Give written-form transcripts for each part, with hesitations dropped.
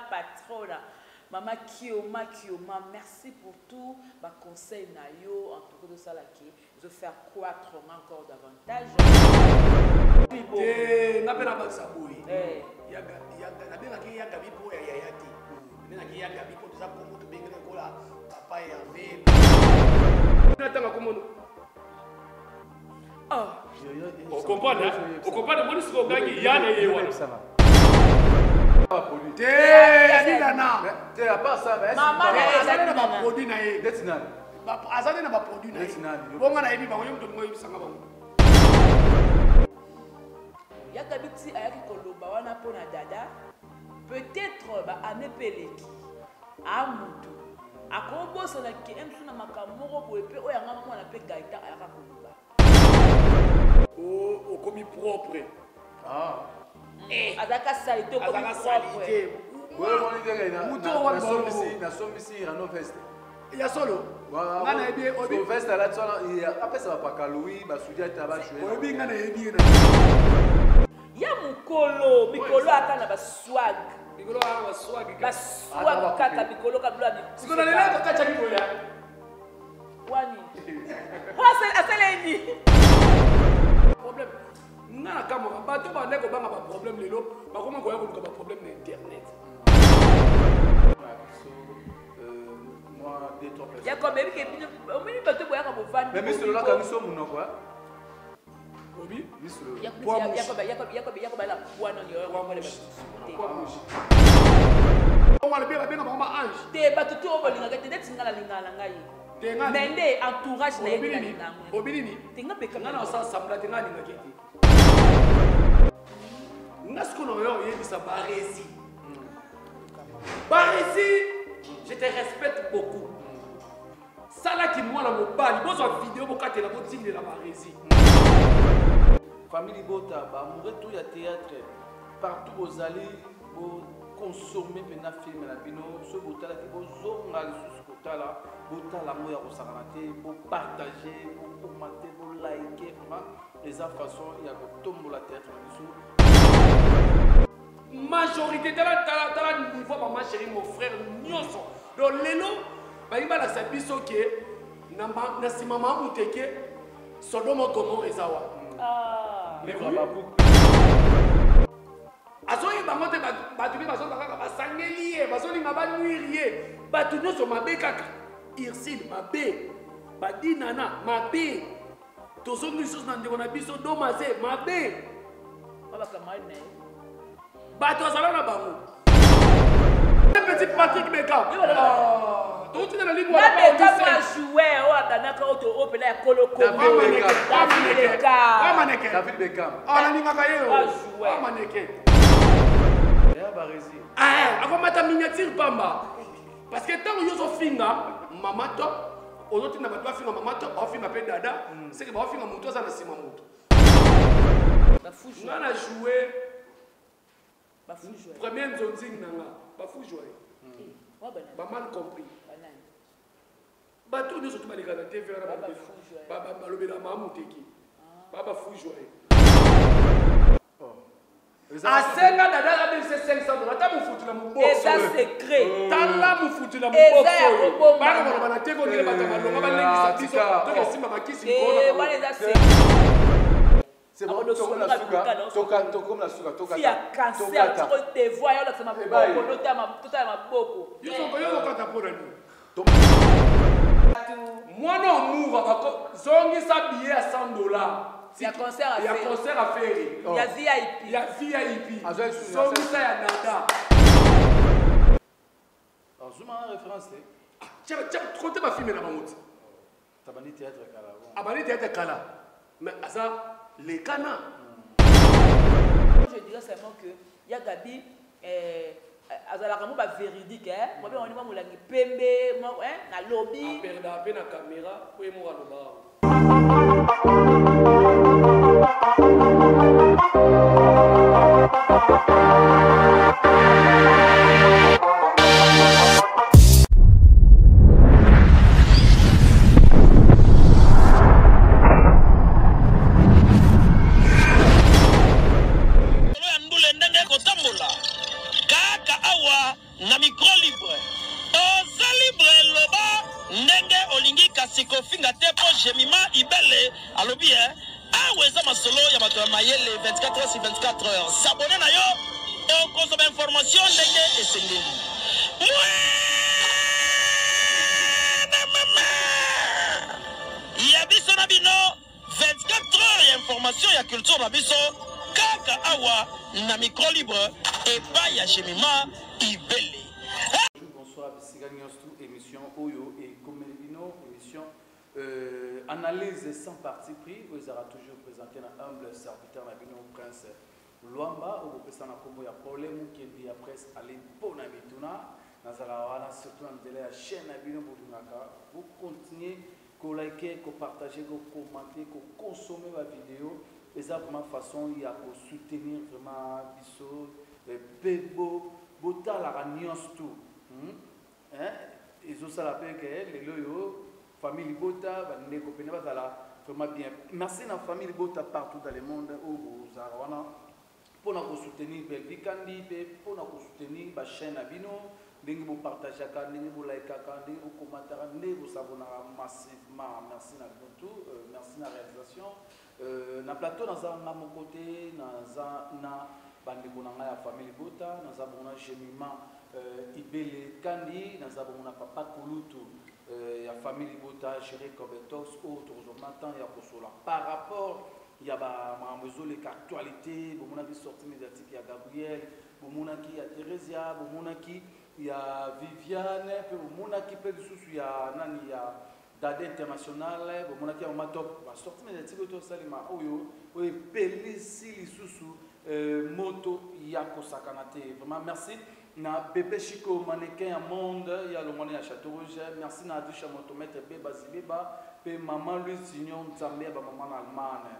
patronne. Maman Kioma, merci pour tout. Ma conseil Nayo, en tout cas de ça là qui je faire croître encore davantage. N'a pas la base à bouillir. Yaga, la bien qui yaga bipo ya yayati. Bien qui yaga bipo tout ça comme tout bien que là, papa et Hervé. N'attends comment nous. On comprend, hein? On comprend le bonus qu'on gagne. Yann et Ewan. Ça va. T'es à part ça, mais maman, elle n'a pas produit. Azane n'a pas produit. Bon, on a émis, on a eu ça. Yakabiti ayaki koloba wana pona dada. Peut-être ba anepeleki. Amutu. Akobosa na ki emsu na makamoko bo epe oyanga mwana pe gaita ayaka koloba. Oh, comme propre. Ah. Azaka salite comme propre. Oui, on est là. Na somisi rano veste. Il y a solo. Ngana ebi obi veste là tsona après ça va pas kaloui ba sudia taba jouer. Obi ngana ebi na. Ya mukolo, mikolo ata na ba swag. Mikolo ata ba swag. Ba swag kaka mikolo kabula ni. Siko na lela ko kacha mikolo ya. Wani. Aseleni. Problème. Ngana kama bato ba ndeko banga ba problème lelo, ba koma ko ya ko ba problème na internet. Moi des trois personnes. Ya comme ebi ke omini bato boya ka bo vandi. Mais monsieur là quand nous sommes non quoi. Obi, monsieur. Yakoba la bwana ni yo ngole ba. On va le bien bien ba ange. Te bato to bolinga ke te ngala lingala ngai. Mende entourage na yeli na ngai. Obi nini? Tinga pe kana na sa sambla tinga linga kiti. Nasko no yo yeli sa baresi. Baresi, je te respecte beaucoup. Ça là qui moi la mobile, bon sur vidéo pour quatre la botine de la baresi. Famille Bota, bah amoureux tout y a théâtre. Partout aux allées, vous consommer pena film la bino, ce bota là qui vous zonga sous bota là, bota la moya au saranate, vous partager, vous commenter, vous liker, vraiment les façon il y a que tombe la théâtre majorité de la niveau ma chérie mon frère nyonso donc lelo baimba la sabiso ke na sima mamu teke Sodome Gomorrhe ezawa mais babu azoyi bango te batu bi bazo bakaka basangeli ye bazolinga banuiri ye batu nyonso mabe kaka Irsile mabe badinana mabe tozongi lisusu na ndeko na biso domase mabe bato azala na bango petit Patrick Beckham tout na ligue wala ba jouer o adanaka auto opela ya koloko David Beckham na lingaka ye maneke ya barezi akomata miniature pamba parce que tant yozo finga mama to ozoti na bato afinga mama to afinga pe dada c'est que ba afinga muto za na sima muto ba fou jouer na jouer Bafou jouer. Premier nzonzing nanga, bafou jouer. Ba mal compris. Ba tout nous surtout ba les gars TV na ba ba lobela mamu teki. Ba fou jouer. Asenga dada la bise $500. Ta mu futu la mu box. Et ça secret. Ta la mu futu la mu box. Ba ko ba na teko ni ba ta ba longa ba lengi sa biso. To ke simba ba kisi ko na. Wale za secret. C'est bon, tokom la suka, tokom la suka, toka. Il y a cancer, tu te vois, il y a l'autre ma boko. Yo ko ta pora ni. Moi non mourra, zongi sa billet à $100. Il y a concert à faire. Il y a concert à faire. Il y a VIP. Il y a VIP. Zongi sa ya nada. Alors, je m'en référence. Tiens, comptez ma fille, madame Mout. Tabani théâtre Kala. Abani théâtre Kala. Mais ça. Les canards. Je dirais seulement que Yagabi azalaka ba véridique hein moi bien on dit moi la pembe moi hein na lobby perda pe na caméra ko emo aloba alobi awa eza masolo ya bato ya mayele 24 heures sur 24 heures s'abonner na yo okozwa bainformation ndenge esengeli ya biso na bino 24 heures ya information ya culture na biso kaka awa na micro libre epai ya Jemima Ibele. Bonsoir, bisika nyonso émission Oyo et Komelino, émission analyse sans parti pris. Vous aurez toujours présenté un humble serviteur Nabino Prince Luamba, au représentant na combo ya problème qui est après aller pour Namituna, Nazarawana, surtout en télé la chaîne Nabino Boudunaka. Vous continuez à liker, à partager, à commenter, à consommer ma vidéo. Et ça, vraiment, façon, il y a pour soutenir vraiment Bisso, Bebo, Bota, la Ragnos, tout. Ils ont ça la paix que les loyaux, famille Bota, les copains, vraiment bien. Merci à la famille Bota partout dans le monde où vous avez pour nous soutenir Belvikandi, pour nous soutenir la chaîne Abino, vous partagez, vous likez, vous commentez, vous s'abonnez massivement. Merci à tout, merci à la réalisation. Na plateau dans mon côté na bandeko na ya famille Bota na zabona Jemima Ibele Kandi na zabona papa Kulutu ya famille Bota géré Cobetos autre aujourd'hui ya kosola par rapport ya ba mamezo les actualités bomona qui sortie médiatique ya Gabriel bomona qui ya Theresia bomona qui ya Viviane pe bomona qui pe susu ya nani ya Dade international, bon, on a qui a top, sorti médiatique autour de Salima, Oyo, oui, Pélissi, Lisusu, Moto, Yako Sakanate. Vraiment, merci. Na Bébé Chico, mannequin à monde, il y a le monde à Château Rouge. Merci na Adusha Motomètre, Beba Zibeba, P Maman Louis Signon, Zambia, Maman Allemagne.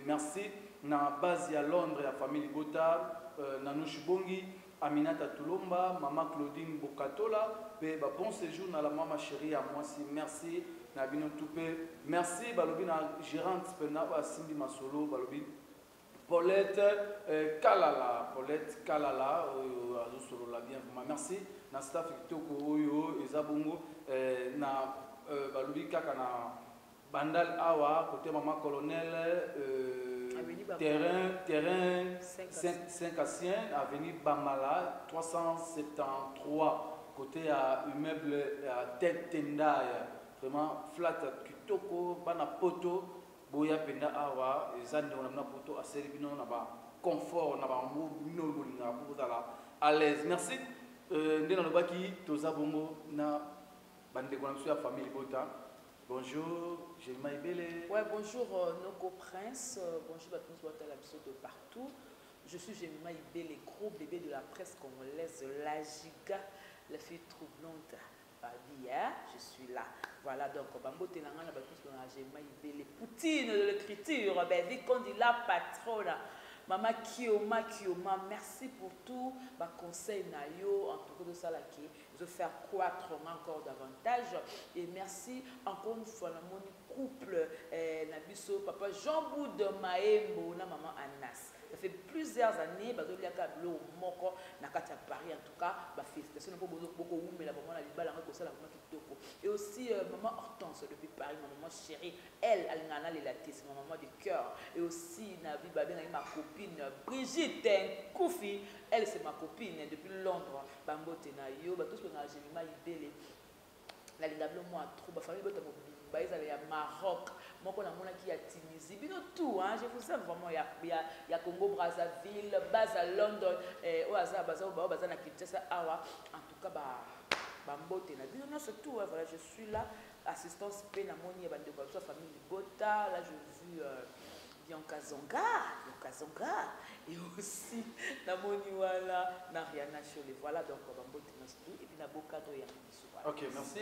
Merci. Na base à Londres, la famille Bota, Nanouchi Bongi. Aminata Tulomba, Maman Claudine Bokatola, bon séjour dans la maman chérie à moi si merci, Nabino Toupé, merci, Balobi na gérante Penaba Cindy Masolo, Balobi, Paulette Kalala, Solo la bien, merci, na staff Toko Oyo, Ezabongo, na Balobi Kakana, Bandal Awa, côté Maman Colonel, terrain 5 Cassien, avenue Bamala, 373, côté à immeuble à tête Tendaya, vraiment flat Kitoko, Bana Poto, Boya Penda Awa, et Zandi on a poto à Seribino, on a confort, on a un à l'aise. Merci. Ndena Lobaki, Toza Bongo, na Bande Konamsu, la famille Bota. Bonjour, Jemima Ibele. Ouais, bonjour Noko Prince, bonjour à tous de partout. Je suis Jemima Ibele, gros bébé de la presse congolaise, la giga, la fille troublante. Je suis là. Voilà, donc, Bambo Tenanga, Jemima Ibele, Poutine de l'écriture, vu qu'on dit la patronne. Maman Kioma, merci pour tout. Ma conseil Nayo, en tout cas de ça là qui de faire croître encore davantage. Et merci encore une fois mon couple Nabiso, papa Jean Boud Maembo, na maman Anas. Ça fait plusieurs années, bah il y a Kablo Moko, Nakata Paris en tout cas, bah félicitations pour beaucoup mais la maman la libala comme ça la maman Kitoko. Et aussi maman Hortense depuis Paris, ma maman chérie, elle Alingana Lelatis, ma maman du cœur. Et aussi Nabi Babé ma copine Brigitte Koufi, elle c'est ma copine depuis Londres. Bambo Tenayo, bah tous on a Jemima Ibele. La lingablo moi trop, bah famille bota il y a Maroc, moi on a mon qui a Tunisie, bino tout, hein, je vous aime vraiment, il y a Congo Brazzaville, base à London, au hasard, base à Kinshasa, Awa, en tout cas, Bambo Tenayo, non c'est tout, voilà, je suis là, assistance Penamoni, de famille Bota, là je vu Bianca Zonga, et aussi Namoni Wala, Nariana Cholé, voilà donc Bambo Tenayo, et puis Naboka Doya. Ok, merci.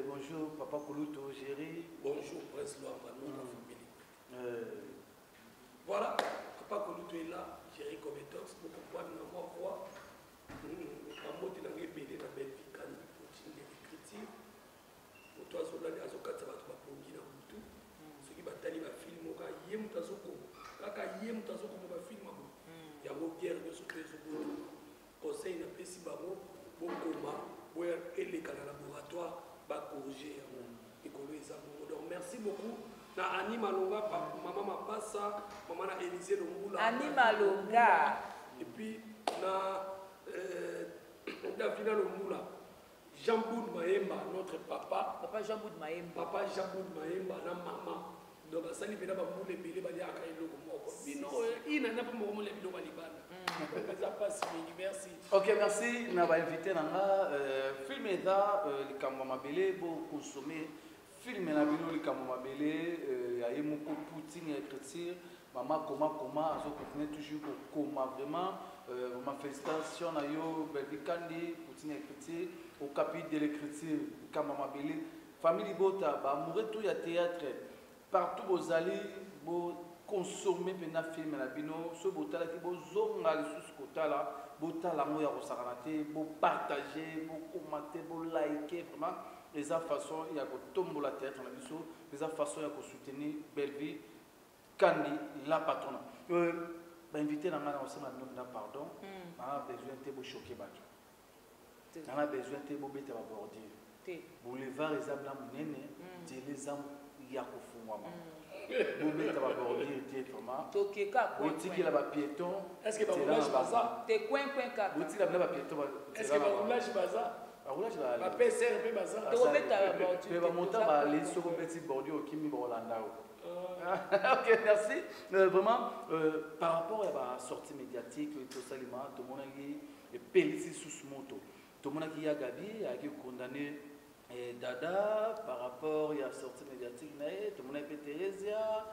Bonjour, Papa Koluto, Géry. Bonjour, Prince Luamba, nous, la famille. Voilà, Papa Koluto est là, Géry Cometos, pour pouvoir nous voir. En mode de la rébellion, la belle vie, quand il continue l'écriture. Pour toi, sur l'année, à Zokat, ça va te faire dans le tout. Ce qui va t'aller, va filmer, il y a un tazoko. Kaka, il y a un tazoko, va filmer. Il y a une guerre, il y a un conseil, il y a un pessi, bon coma. Et les laboratoires va corriger. Donc merci beaucoup. na Annie Malonga, maman Mapassa, maman na Élysée Lombula. Annie Malonga. Et puis na Davina Lombula. Jean-Boud Maemba, notre papa. Papa Jean-Boud Maemba. Papa Jean-Boud Maemba, na maman. Donc ça lui vient pas les bébés ba dia ka iloko moko. Bino ina na pas mo le biloko libana. Ça passe merci. OK, merci. Na ba invité nanga film eza likambo mabele bo consommer film na bino likambo mabele ya yemoko Poutine écriture maman comment azo continuer toujours comment vraiment ma félicitation na yo Belvikandi Poutine écriture au capitaine de l'écriture likambo mabele famille bota ba amoureux tout ya théâtre partout vous allez vous consommer pena film na bino so botala ki bozonga lisusu kotala botala ngo ya kosakana te bo partager bo commenter bo liker vraiment les façons il y a kotombola théâtre na biso les façons il y a ko soutenir Belvi Kandi la patronne ba invité na ngana osema na pardon na besoin te bo choquer bato na besoin te bo beta ba bordir boulevard ezabla munene télé zam ya kofungwa bobeta ba bordir te vraiment tokeka ko otiki la ba piéton est-ce que ba roulage baza te coin kaka otiki la ba piéton est-ce que ba roulage baza roulage la ba PCR pe baza te obeta ba bordir pe ba monta ba les soko petit bordir okimi ba Rolanda. OK, merci. Vraiment par rapport à la sortie médiatique tout ça tout le monde est pélissi sous moto. Tout le monde qui a Gabi a condamné Dada par rapport à la sortie médiatique, tout le monde a fait Thérésia.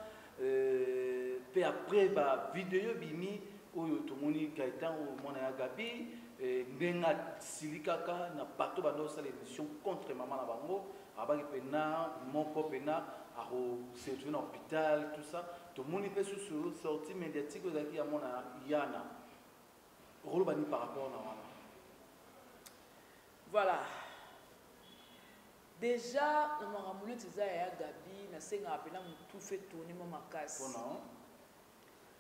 Puis après, la vidéo bimi où tout le monde a été au monde a Gabi, Nenga Silikaka n'a pas tout dans l'émission contre Maman Labango, Abaki Pena, mon Pena, à servir dans l'hôpital, tout ça. Tout le monde a fait sur sortie médiatique où il y a mon Yana. Rôle par rapport à Maman. Voilà. Déjà, on m'a ramené à Gabi, on a tout fait tourner ma casse.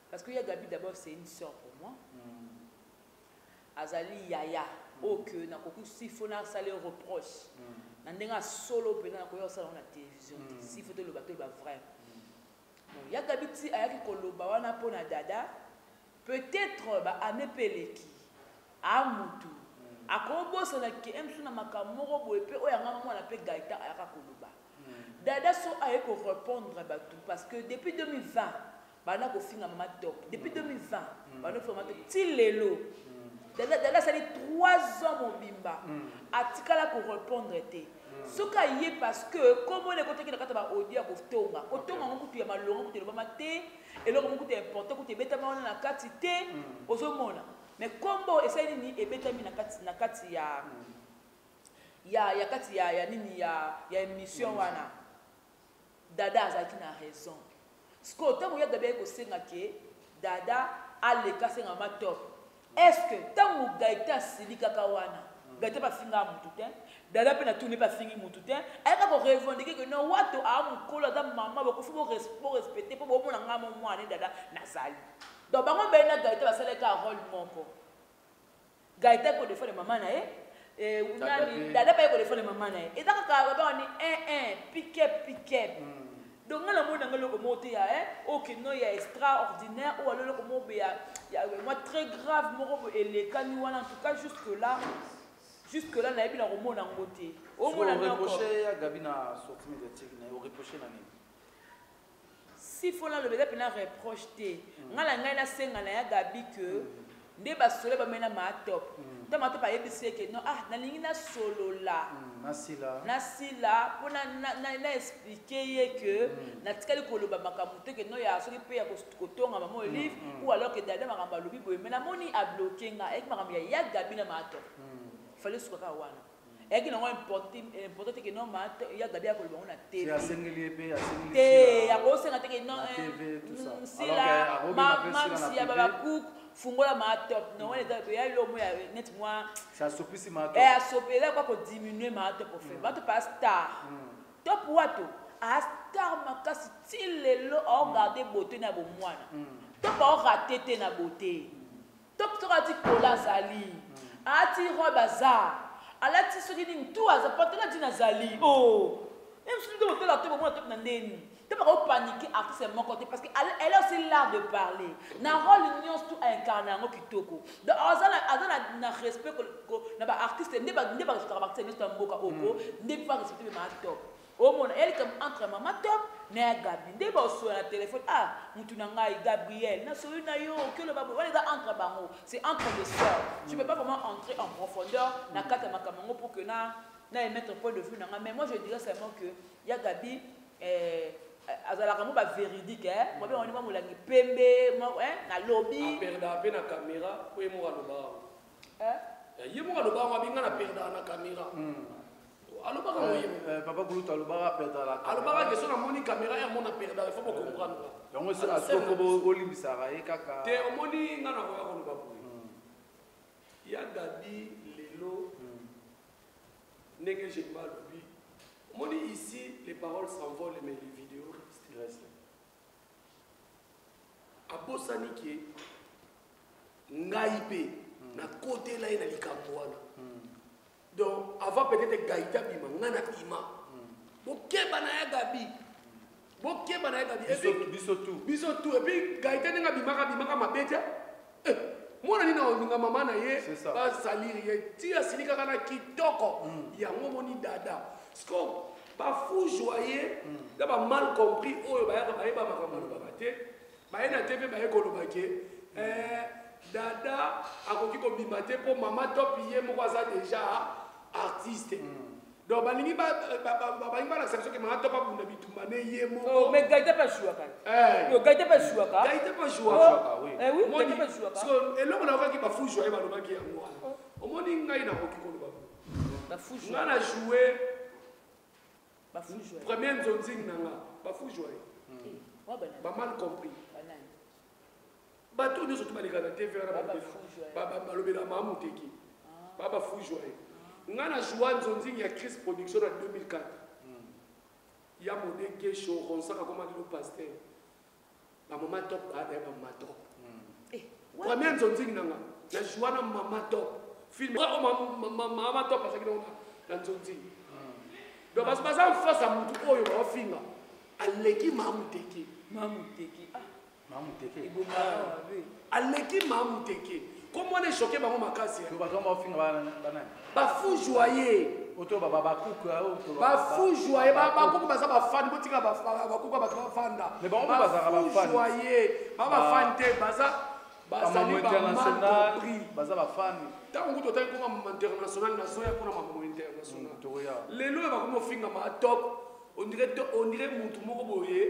Parce que Gabi d'abord c'est une soeur pour moi. Azali Yaya, ok, na koku si faut na ça les reproche. Na ndenga solo pe na koyo ça na télévision. Si faut le bateau va vrai. Bon, Gabi ti ayaki koloba wana pona dada. Peut-être ba anepeleki amutu. Akobosana ki emsu na makamoko boye pe oyanga mwana pe gaita ayaka koloba. Dada so aye ko répondre batou parce que depuis 2020 bana ko finga mama top. Depuis 2020 bana ko mama top ti lelo. Dada ça dit 3 ans mon bimba. Atikala ko répondre té. Soka yé parce que comme on est côté qui na kata ba audio ko tonga. Ko tonga ngo kutu ya malongo kutu ba maté et là ko kutu important kutu beta ma na kati té ozomona. Mais combo essaye ni ebetami na kati ya kati ya nini ya émission wana dada azaki na raison sko tango ya dabe ko senga ke dada aleka senga ma top est-ce que tango gaita silika ka wana gaita ba finga mutu te dada pe na tourner ba fingi mutu te ayaka ko revendiquer que non wato a mukolo da mama ba ko faut respecter po bo mona ngamo mwana dada nazali. Donc, bango bena gaita ba sala ka rôle moko. Gaita ko défendre maman na nani dada pa ko défendre maman na et donc ka ba ni piquet. Donc ngala mona ngalo ko moté ya OK non ya extraordinaire ou alors ko mo ya moi très grave moko et kani wana en tout cas jusque là na yebi na ko mona ngoté. O mona na ko reprocher ya Gabi na sortie médiatique na o reprocher na nini. Si faut là le bébé na reproche té ngala ngai na senga na ya Gabi que nde ba solo ba mena ma top nda ma top ayebisi ke non na lingi na solo la na sila pour na expliquer ye que na tikali ko loba makamute ke no ya soki pe ya ko tonga mama livre ou alors que dada makamba lobi boye mena moni a bloquer nga ek makamba ya Gabi na ma top fallait suka ka wana eki na important que non ma ya Gabi ya ko loba na TV c'est asengeli pe asengeli te ya ko senga te ke non TV tout ça sila mam si ya baba cook fungola ma top non on est ya lo mo ya net moi ça sopisi ma top sopela kwa ko diminuer ma top pour faire bato pas star top wato a star makasi tilelo o garder beauté na bo mwana top o rater te na beauté top to ati kola zali ati roba za alati soki ni tout aza patela dina zali oh même si tu dois la top mo top na ndeni Tu vas pas paniquer artiste de mon côté parce qu'elle a aussi l'art de parler. Na rôle nyons tout incarné en kitoko. Donc na respect que na ba artiste ne ba travailler ne sta mboka oko, ne pas respecter ma top. Au monde elle comme entre maman top na Gabi. Ne ba sur la téléphone ah mutu na ngai Gabriel na so na yo que le babo wala entre bango. C'est entre les sœurs. Tu peux pas vraiment entrer en profondeur na kata makamango pour que na mettre un point de vue na mais moi je dirais seulement que ya Gabi azalaka mo ba véridique moi bien on est mo langi pembe moi na lobby perda pe na caméra po mo aloba ye mo aloba wa binga na perda na caméra aloba ka mo papa Guluta aloba perda la aloba ke so na moni caméra ya mo na perda il faut pas comprendre donc c'est la soko bo limbisa ra e kaka te omoni nga na ko ya ko ba po ya Gabi lelo nenge je mal lui moni ici les paroles s'envolent mais les vidéos restent. Abosani ke ngai pe na côté là ina likambo wana. Donc avant peut-être Gaïta bima ngana bima. Bokeba na ya Gabi. Bokeba na ya Gabi. Biso tout et puis Gaïta nga bima ka mabeta. Mwana nina olinga mama na ye ba saliri ye tia silika kana kitoko ya ngomoni dada. Sko ba fou joyeux da ba mal compris oyo ba ya ba makamalo ba te ba na TV ba ye koloba ke dada akoki ko bima te po mama top ye moko aza déjà artiste donc balingi ba la section que mama top abunda bitumba ne ye moko mais Gaïta pas choua ka yo Gaïta pas choua ka Gaïta pas choua oui oui Gaïta pas choua ka parce que eloko na ki ba fou joyeux ba loba ki yango omoni ngai na koki koloba ba fou joyeux ngana jouer ba fou joyeux première nzonzing nanga ba fou joyeux ba mal compris bato nyonso tubaleka na TV wana balobela mamuteki baba fou joyeux nga na joie nzonzing ya Chris production en 2004 ya modeke show ronsaka comme dit le pasteur ba mama top ada ba mama top première nzonzing nanga na joie na mama top film mama top parce que na nzonzing donc parce que ça face à mutu oyo ba finga aleki mamuteki aleki mamuteki comment on est choqué par mon makasi ba fou joyeux auto baba kuka auto ba fou joyeux ba kuka ba ba fan botika ba kuka ba fanda mais bon ba za ba fan joyeux ba fan te ba sali international ba za ba fan tant que tu as un international na soya pour ma international lelo ba ko finga ma top on dirait mutu moko boye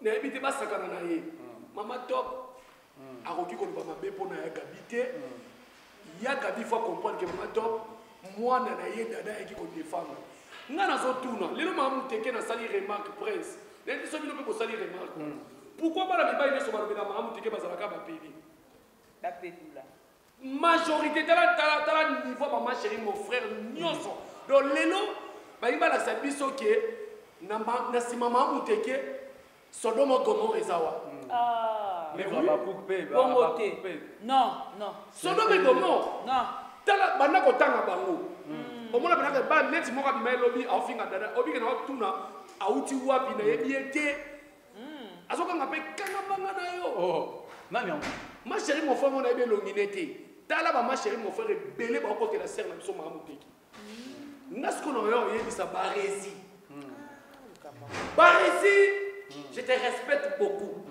na habité ba sakana na ye mama top akoki ko ba mabe pona ya Gabi te ya Gabi faut comprendre que mama top mwana na ye dada eki ko défendre nga na zo tuna lelo mamu teke na sali remarque prince neti so bino pe ko sali remarque pourquoi pas la mibai ne so ba lobela mamu teke bazalaka ba pili ba petula majorité tala niveau mama chérie mon frère nyonso donc lelo ba imba la sabiso ke na sima mamu teke Sodome Gomorrhe ezawa mais baba coupe non Sodome Gomorrhe non tala banda ko tanga bango omona bana ba net moka bi mai lobi afinga dada obi ke na tuna auti wapi na yebiete azoka ngape kanga banga na yo nani on ma chérie mon frère mon ebe longinete tala ba ma chérie mon frère belé ba ko ke la serre na biso ma muteki ngasko no yo yebisa barezi je te respecte beaucoup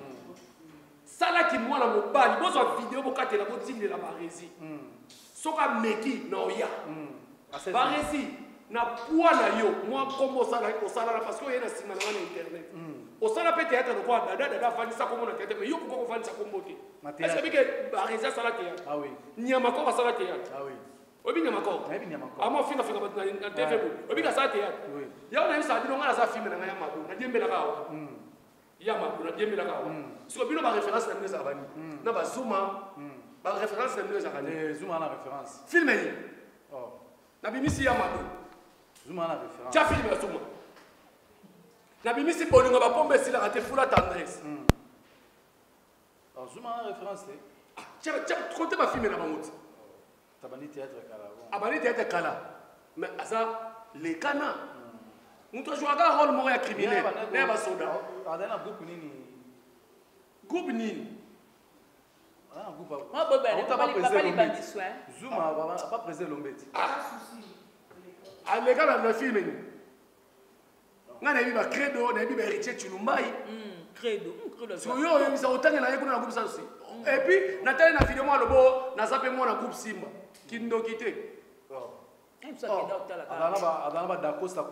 ça là qui moi la mobali bozo vidéo bokate la botine la barezi soka meki na oya barezi na poids na yo moi comme ça là parce que y a na sima na internet au ça là peut être le quoi dada fani ça comme na tête mais yo ko fani ça comme boté est-ce que barezi ça là théâtre ah oui nyama ko ça là théâtre ah oui obi nyama ko ama finga na TV obi ka ça théâtre ya na bisa dino ngala za film na ngaya madu na jembela kawa ya madu na jembela kawa siko bino ba référence na mneza bani na ba zuma ba référence na mneza bani zuma na référence film ni na bimisi ya madu zuma na référence tia film ya zuma na bimisi bolinga ba pombe sila ate fula tendresse zuma na référence tia côté ba film na bangote tabani théâtre kala abani théâtre kala mais asa les cana moto ajouaka rôle moko ya criminel na basoda azali na groupe nini groupe nini Zuma pas présent Lombeti aleka na film ni nga na biba credo na biba héritier Chilumbai credo so yo bisa otangela ye kuna na groupe ça aussi et puis na tele na vidéo moi lobo na zape moi na groupe Simba kindoki te adana dakosta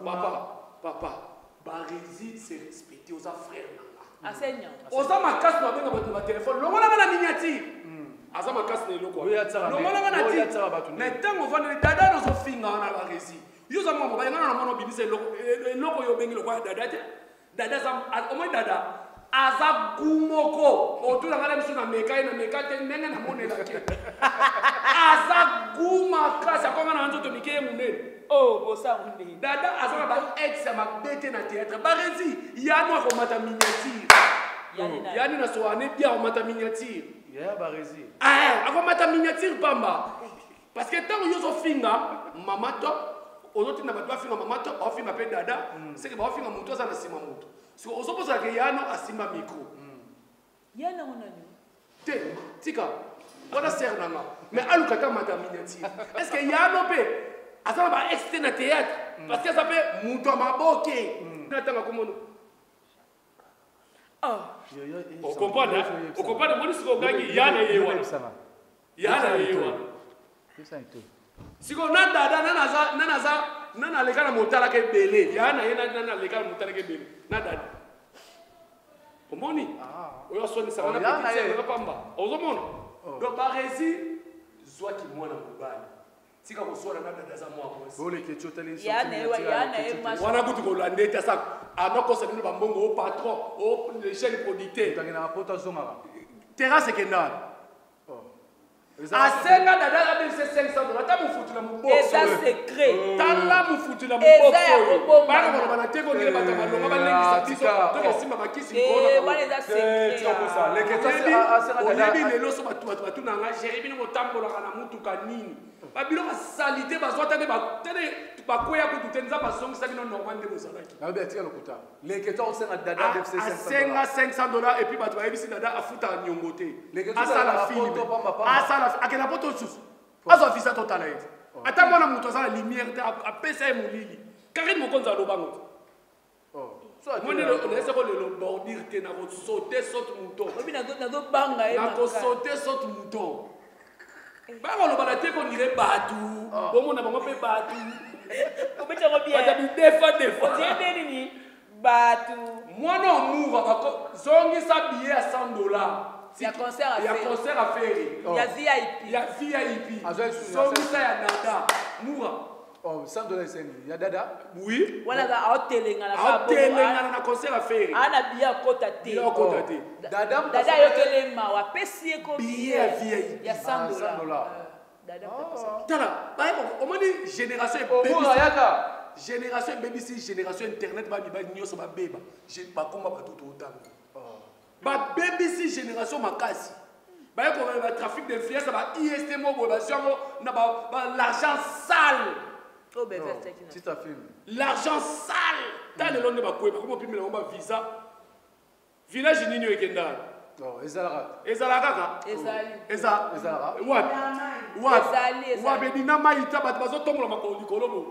papa Barési c'est respecté aux frères nanga enseignant oza makasi na benga bato ba téléphone longona na miniature aza makasi na eloko longona na ti mais ntango ovandeli dada nozofinga wana Barési yo za mwa bayanga na mwana obimisa eloko yo bengi lokwa dada te dada za omoi dada aza gumoko otula ngala misu na meka na meka te ndenge na monela ke aza guma kasi akonga na nzoto mike munene oh bosa munene dada aza na ba ex ya mabete na théâtre Barési yano akomata miniature yani na soane bia akomata miniature ya Barési akomata miniature pamba parce que tant yo zo finga mama to ozoti na bato bafinga mama to ofinga pe dada c'est que bafinga muto za na sima muto so ozoposa ke yano asimba micro yana onani te tika wana ser nanga mais aluka ta mata miniature est-ce que yano pe azana ba ex na théâtre parce que ça peut muto maboke natanga komono on comprend moi ce qu'on gagne yana yewa siko na dada nana leka na motala ke belé yana nana leka na motala ke belé na dada omoni oyo soni ça na petite na pamba ozomona donc Barési soit qui mwana mobali tika ko sona na dada za mwa bosi ole ke chotali yana wana kutu ko lande ta sa anoko sa bino bambongo au patron au le chef producteur tangina pota zonga terrasse kendana asenga dada abelise 500 $. Ta mufutula muboso eza secret tala mufutula muboso bana bana bana teko ngile bata balonga balengisa biso to kesimba makisi ngona wala eza secret ça les questions oyebi lelo so batu na nga jérémi no tambola kana mutuka nini babilo basalite bazota te bakoya kutu te nza basongisa bino normal nde bozalaki na be atika lokuta les questions osenga dada def asenga 500 $ et puis batu bayebisi dada afuta nyongo te asala film asala akena poto susu azo fisa total aide ata mwana mutu asala lumière te apesa ye molili karine mokonza lobango moni onese ko lelo bordir te na ko sauter saute mouton obi na do banga e na ko sauter saute mouton bango lo bana te ko dire batu bomona bango pe batu obeta ko bien bata bi defa odiende ni batu mwana omuva bako zongisa billet ya 100 $. Il y a concert à faire. Il y a VIP. Zongisa ya dada Moura. Oh, 100 $, il y a dada. Oui. Voilà la hotelinga na concert à faire. Ana biya kota te. Dada yo kelema wa pesi ko billet VIP. Il y a 100 $. Dada. Tala, au moins génération BBC, génération internet ba mi ba nyoso ba beba. Je ba komba ba tout autant. Ba BBC génération makasi. Ba ko ba trafic d'influence ba IST mo ba siamo na ba l'argent sale. Oh ben verset qui c'est un film. L'argent sale. Dans le long de ba ko ba ko pimela ba visa. Village ninyo ekenda. Oh, ezalaka wabe dina mai ta bato bazotombola makolo likolo bo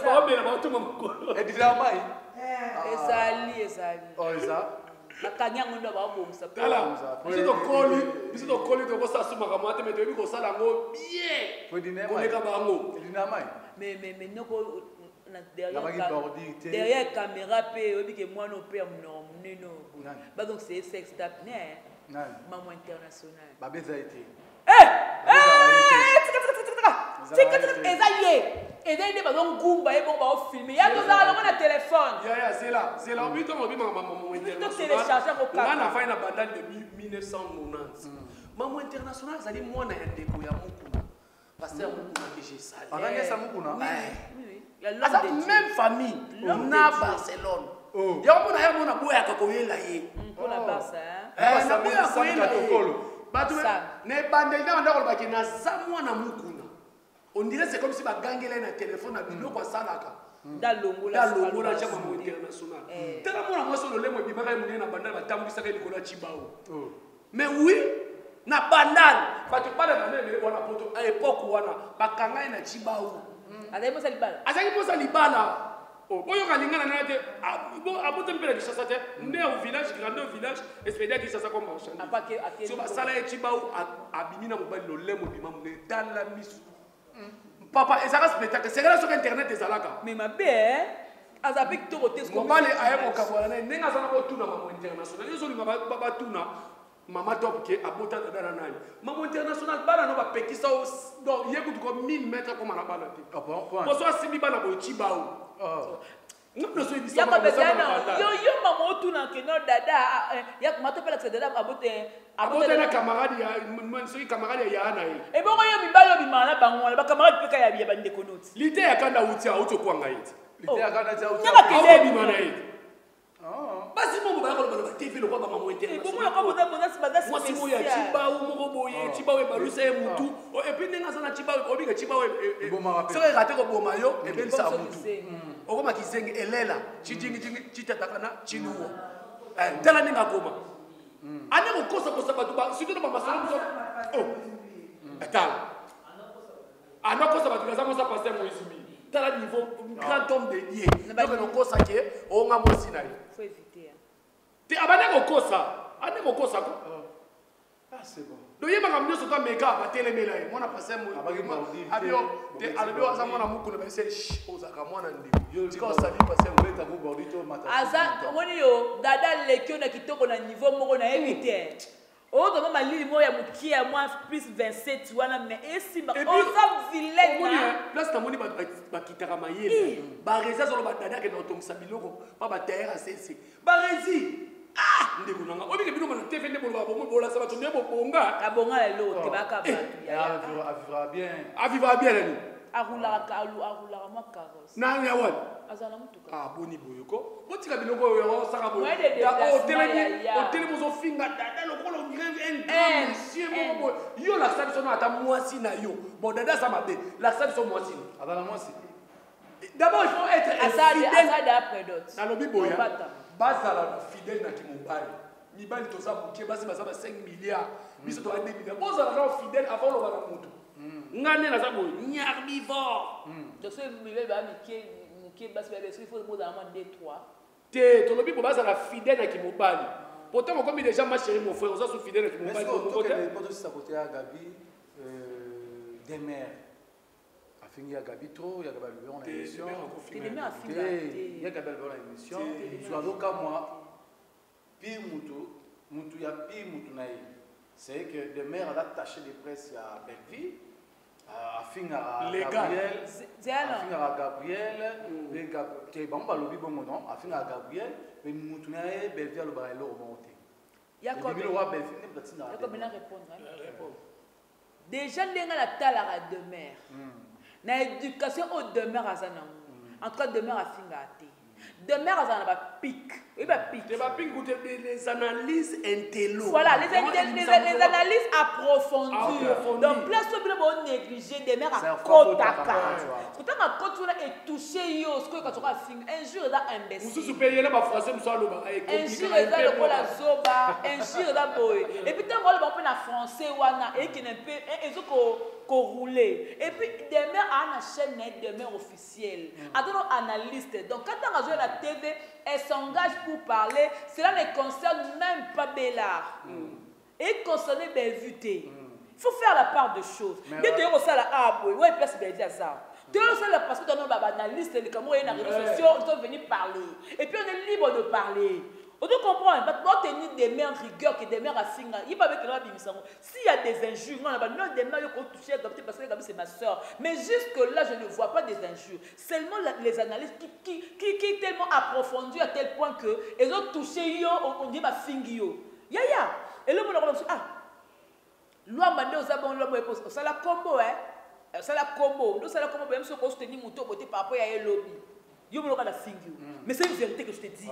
babela batomba makolo edina mai ezali oh eza bakanyango ndo babomisa tala biso to koli to kosa suma kama te meto biko sala ngo bien koleka bango edina mai mais noko derrière caméra pe obi ke mwana opé mon neno ba donc c'est sex tap né maman international ba beza été eza ba donc gumba e bon ba filmer ya to za la na téléphone c'est là obi to obi maman international télécharger ko ka na fa na bandal de 1990 maman international zali mwana ya ndeko ya mukuna pasteur mukuna que j'ai sali anangesa mukuna même famille na Barcelone yango na yamo na boya ka koyela ye pour la Barça na boya koyela ye batu ne bandeli na ndako bakina za mwana mukuna on dirait c'est comme si ba gangela na téléphone na biloko salaka dalongola tia mamo international tala mona mwasi lolemo ebimaka ye monene na bandala batambwisaka ye likolo ya cibao mais oui na bandala bato bana banene wana poto a époque wana bakanga ye na cibao azalaki mposa libala boyoka lingana na ye te abotami mpe na kishasa te nde au village grande au village espédia kishasa comme marchandise so basala ye cibao abimi na mobali lolemo ebima monene tala miso papa ezalaka spectacle sekala soki internet ezalaka mais mabe azape kitoko te mobali aye kokabola na ye ndenge aza na botuna mamo international yo ozolinga batuna mama top ke abota dada na nani mamo international bana no bapekisa donc ye kutuko 1000 mètres koma na bana te poso asimbi bana boye cibao yo mama otuna ke no dada ya matopela ke dada abote na camarade ya soki camarade ya yana ye e bongo yo mibalo bimana bango ba camarade peka ya bandeko noti lite ya kanda uti auto kwanga yiti lite ya kanda tia uti auto bimana yiti basi mongo bayakoloba ba TV lokwa ba mamo international bongo yakoboza boza mwasi moyo ya cibao moko boye cibao ebalusa ye mutu epuis ndenge aza na cibao obika cibao soki ekate koboma yo ebelisa mutu okoma kizenge elela cijingijingi citatakana ciluwa tala ndenge akoma ane kokosakosa bato surtout na bamasala moso tala anakosa bato baza mosa paster moisumi tala niveau grand homme de dieu donc nokosa ke onga mwasi na ye te abane kokosa ane kokosa ko c'est bon doyebaka nyonso to ameka batelemela ye mwana paster abio te alobi aza mwana mokolo base ozalaka mwana ndeko tika osali paster obeta bobordito aza omoni yo dada lekio na kitoko na niveau moko na yebi te ozo mama lili mo ya mukia moi plus 27 wana mais esimba oza vilaine place namoni bakitaka mayele barezi azolo badada ke na otongisa biloko pa baterre asese barezi ndeko nanga obike bino na TV nde bolo babongo bolasa bato nde bobonga abonga lelo te baka avivra bien nani arulaka ma carrosse nani ya wana azala mutuka boni boyoko botika biloko oyo osaka boye otelemi ozofinga dada lokola ondire un grand monsieur moko boye yo lakisa biso na ata mwasi na yo bon dada aza mabe lakisa biso mwasi azala mwasi d'abord il faut être fidèle nalobi boya bazala fidèle na kimobali mibali toza moke basi baza ba 5 milliards biso toza 2 milliards bozala na fidèle avant loba na mutu ngane naza boye nyarbivore donc ce mibali ba mike basi ba il faut bozala moins 2 3 te tolobi bo bazala fidèle na kimobali pourtant okomi déjà ma chérie mon frère oza sous fidèle na kimobali ça côté à Gabi des mères afingi ya Gabi trop ya Gabi on a émission ya Gabi on a émission soit donc moi pire mutu ya pire mutu na c'est que des mères a attaché des presse à Belleville afinga Gabriel afinga Gabriel les Gabriel bon ba lobi bon non afinga Gabriel mais mutu na Belleville lo ba elo monter ya ko le roi Belleville ne platina ya ko bena répondre déjà ndenga la talara de mère na éducation au demeure azana en tout cas demeure afinga ate demeure azana ba pic et ba pic les analyses intello voilà les analyses approfondies donc place au bilo bon négliger demeure à kotaka pourtant ma kotuna est touché yo ce que quand on afinga un jour là imbécile mususu payer ba français mususu aloba un jour là le la zoba un jour là boy et puis tant on va pas na français wana et qui n'est pas ezoko rouler et puis demain à la chaîne net demain officielle attends analyste donc quand on a la TV elle s'engage pour parler cela ne concerne même pas Bellard et concerne Belvuté il faut faire la part de choses mais tu es au ça boy ouais place Belvuté ça tu es au ça parce que dans nos analystes les comment il y a des réseaux sociaux ils sont venus parler et puis on est libre de parler. On doit comprendre, on doit tenir des mains en rigueur que des mains à finir. Il va avec la bimisango. S'il y a des injures, non, des mains qui toucher parce que c'est ma soeur. Mais jusque-là, je ne vois pas des injures. Seulement les analyses qui tellement approfondies à tel point que ils ont touché yo, on dit ma fingio. Ya. Et le monde a dit loi mandé aux abonnés, loi ça la combo ça la combo. Nous ça la combo même si on se tenir moto côté par rapport à lobby. Yo me le fingio. Mais c'est une vérité que je te dis.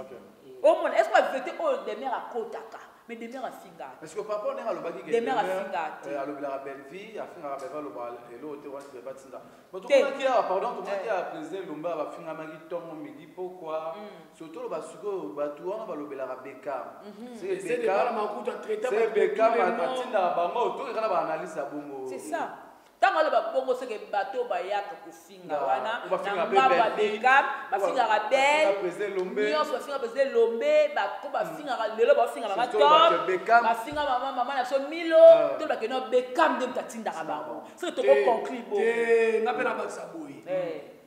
Au moins, est-ce que la vérité est de mère à Kotaka? mais demeure à finga. Parce que papa on est à l'obaki que demeure à finga. À l'obla belle vie, à finga belle l'obal et l'autre on ne pas tinda. Mais tout le qui a pardon tout le qui a président Lumba va finga magi tongo midi pourquoi surtout le basuko batu on va l'obla beka. C'est beka c'est beka ma tinda bango tout il a ba analyse à bongo. C'est ça. Tant que le bongo c'est que bateau ba yak ko finga wana on va finga beka ba finga belle. Président Lombe. Nion so finga président Lombe ba ko ba finga lelo ba finga mama top. Ba finga mama na so milo to ba ke no bekam dem tatinda ka bango. C'est to ko conclure bo. Ngapena ba saboyi.